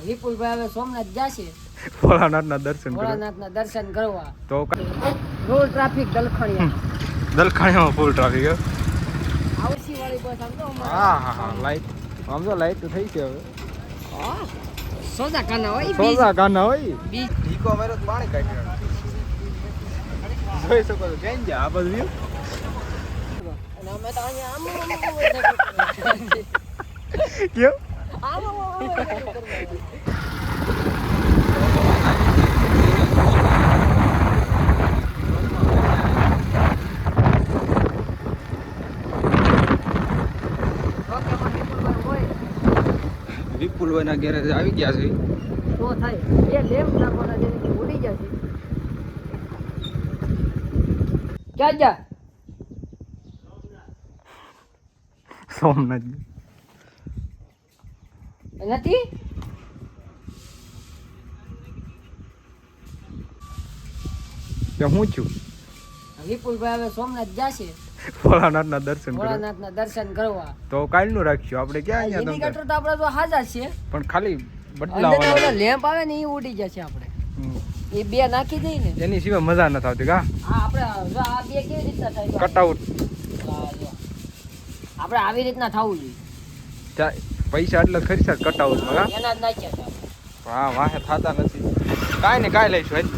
વિપુલભાઈ હવે સોમનાથ જશે ભોળાનાથના દર્શન ભોળાનાથના દર્શન કરવા. તો રોડ ટ્રાફિક દલખણિયા દલખાણીમાં ફૂલ ટ્રાફિક હે. આવસી વાળી બસ આમ તો હા હા હા લાઈટ આમ તો લાઈટ થઈ છે હવે. હા સોજા કાના હોય સોજા ગાના હોય બીજ ઢીકો મારો તો પાણી કાઢી જોઈ શકો છો કેમ છે આ બધું અને અમે તો અહીંયા કેમ આમ વિપુલભાઈ ના ગેરેજ આવી ગયા છે. તો થાય એ લેમ્પ નાખવાના જેને ઉડી જશે. ક્યાં જા સોમનાથ નથી કે હું છું વિપુલભાઈ હવે સોમનાથ જશે ભોળાનાથના દર્શન કરવા. ભોળાનાથના દર્શન કરવા. તો કાલનું રાખ્યું આપણે ક્યાં અહીંયા ઇન્ડિકેટર તો આપણે તો હાજર છે પણ ખાલી અંદર બદલાવા લેમ્પ આવે ને એ ઉડી જશે. આપણે એ બે નાખી દઈએ ને એની સિવાય મજા નથી આવતી કા હા આપણે જો આ બે કેવી રીતના થાય કટઆઉટ આપણે આવી રીતના થવું જોઈએ. પૈસા એટલે ખરી સર કટઆઉટ માં એના જ નાખ્યા હતા. હા વાહે થતા નથી કાંઈ ને કાંઈ લઈશું હાલ.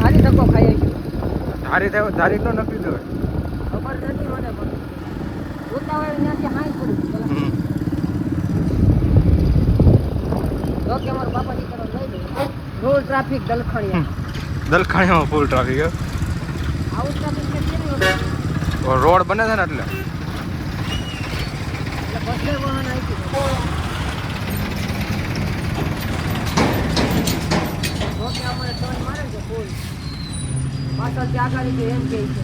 ધારી ધક્કો ખાઈ ગયો ધારી નો નક્કી દો ખબર નથી મને પણ ઉતાવળ ત્યાંથી હાઈ કરું ઓકે મારો બાપા દીકરો લઈ લે. રોડ ટ્રાફિક દલખાણીમાં ફૂલ ટ્રાફિક હે. આવું ટ્રાફિક કે કેવી રોડ બને છે ને એટલે બસ વાહન આવી ઓકે અમારે ટર્ન મારે છે ફૂલ પાછળથી આગળ કે એમ કે છે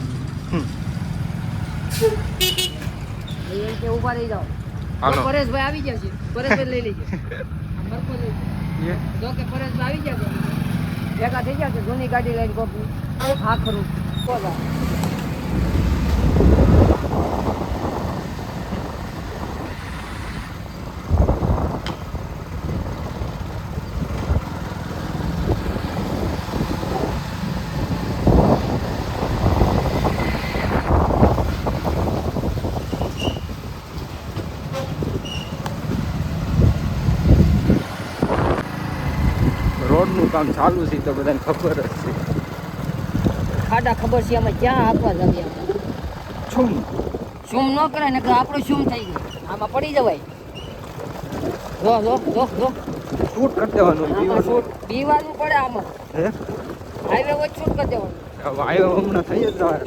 એમ કે ઉભા રહી જાઓ. હાલો પરેશભાઈ આવી ગયા છે. પરેશભાઈ લઈ લેજો બરકો લઈ જો કે પરેશભાઈ આવી ગયા છે. ભેગા થઈ ગયા છે જૂની ગાડી લઈને કોપી હા ખરું બોલા રોડનું કામ ચાલુ છે તો બધાને ખબર જ છે. ખાડા ખબર છે અમે ક્યાં આપવા જઈએ છું શું ન કરે ને આપણું શું થઈ ગયું આમાં પડી જવાય. જો જો જો જો શૂટ કરી દેવાનું આમાં શૂટ પીવાનું પડે આમાં હે હાઈવે વચ્ચે શૂટ કરી દેવાનું. વાયો હમણાં થઈ જ જવા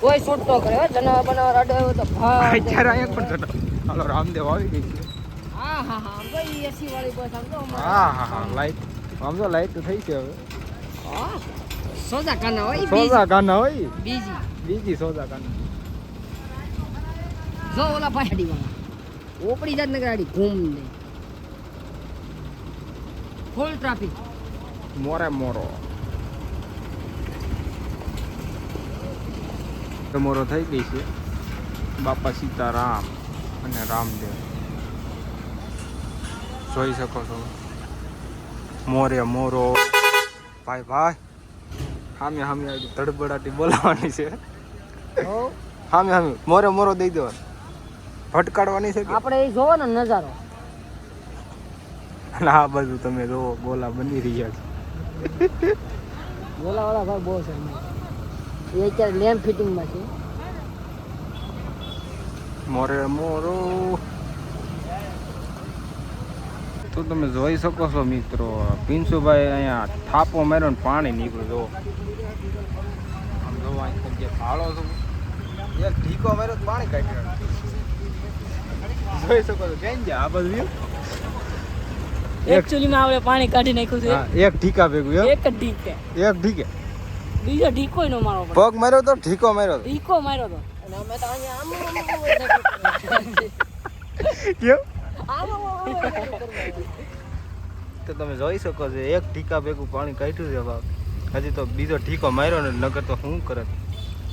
કોઈ શૂટ ન કરે હો જનાવર બનાવર અડે હોય તો અત્યારે અહીંયા પણ જતા હાલો રામદેવ આવી ગઈ છે. હા હા હા આમ તો એસી વાળી બસ આમ તો હા હા હા લાઈટ આમ તો લાઈટ તો થઈ છે હવે. હા સોજા કાના હોય સોજા ગાના હોય બીજી બીજી સોજા ગાના જો ઓલા પાડી વાળા ઓપડી જાત ને ગાડી ઘૂમ દે ફૂલ ટ્રાફિક મોરે મોરો મોરો થઈ ગઈ છે. બાપા સીતારામ અને રામદેવ જોઈ શકો છો. મોરે મોરો ભાઈ ભાઈ સામે સામે ધડબડાટી બોલાવાની છે. સામે સામે મોરે મોરો દઈ દેવાનો ભટકાડવાની છે આપણે એ જોવો ને નજારો અને આ બધું તમે જોવો બોલા બની રહ્યા છે. બોલા વાળા ભાઈ બહુ છે એ અત્યારે લેમ્પ ફિટિંગમાં છે. મોરે મોરો તો તમે જોઈ શકો છો મિત્રો પિન્સુભાઈ અહીંયા થાપો માર્યો ને પાણી નીકળ્યું. આમ જોવા જે ફાળો છો એક ઢીકો માર્યો તો પાણી કાઢ્યું જોઈ શકો છો કેમ છે આ બધું એકચ્યુઅલીમાં આપણે પાણી કાઢી નાખ્યું છે. એક ઢીકા ભેગું એક જ ઢીકે એક ઢીકે બીજો ઢીકો નો મારો પગ માર્યો તો ઢીકો માર્યો ઢીકો માર્યો તો અને અમે તો અહીંયા કેમ તો તમે જોઈ શકો છો એક ઢીકા ભેગું પાણી કાઢ્યું છે બાપ. હજી તો બીજો ઢીકો માર્યો ને નગર તો શું કરે.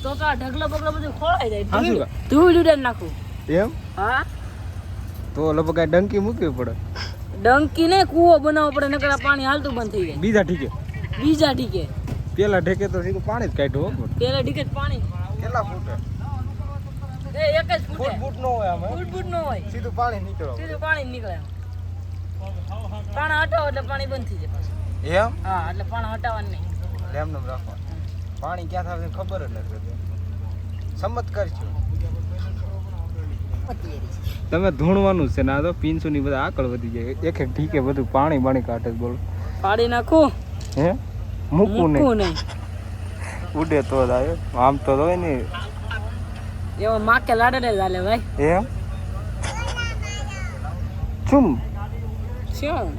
તો આ ઢગલો બગલો બધું ખોળાઈ જાય. હા શું ધૂળ ઉડાડી નાખું. એમ હા તો લગભગ આ ડંકી મૂકવી પડે. ડંકી ને કૂવો બનાવવો પડે નકર આ પાણી હાલતું બંધ થઈ જાય. બીજા ઢીકે બીજા ઢીકે પેલા ઢેકે તો સીધું પાણી જ કાઢ્યું હો. પેલા ઢીકે જ પાણી કેટલા ફૂટે? એ એક જ ફૂટે. ફૂટ નો હોય આમાં. ફૂટ નો હોય. સીધું પાણી નીકળે. સીધું પાણી નીકળે. પાણી હટાવો એટલે પાણી બંધ થઈ જાય પાછું. એમ? હા એટલે પાણી હટાવવાનું નહીં. એમને રાખવાનું. પાણી ક્યાં થાય ખબર જ નથી. ચમત્કાર છે. તમે ધૂણવાનું છે ને આ તો પીંછું ની બધા આકળ વધી જાય. એક એક ઢીકે બધું પાણી બાણી કાઢે બોલો. પાડી નાખું. હે મૂકવું નહીં. ઉડે તો જ આવે. આમ તો હોય ને એવો માકે લાડે ચાલે ભાઈ. એમ ચુમ શું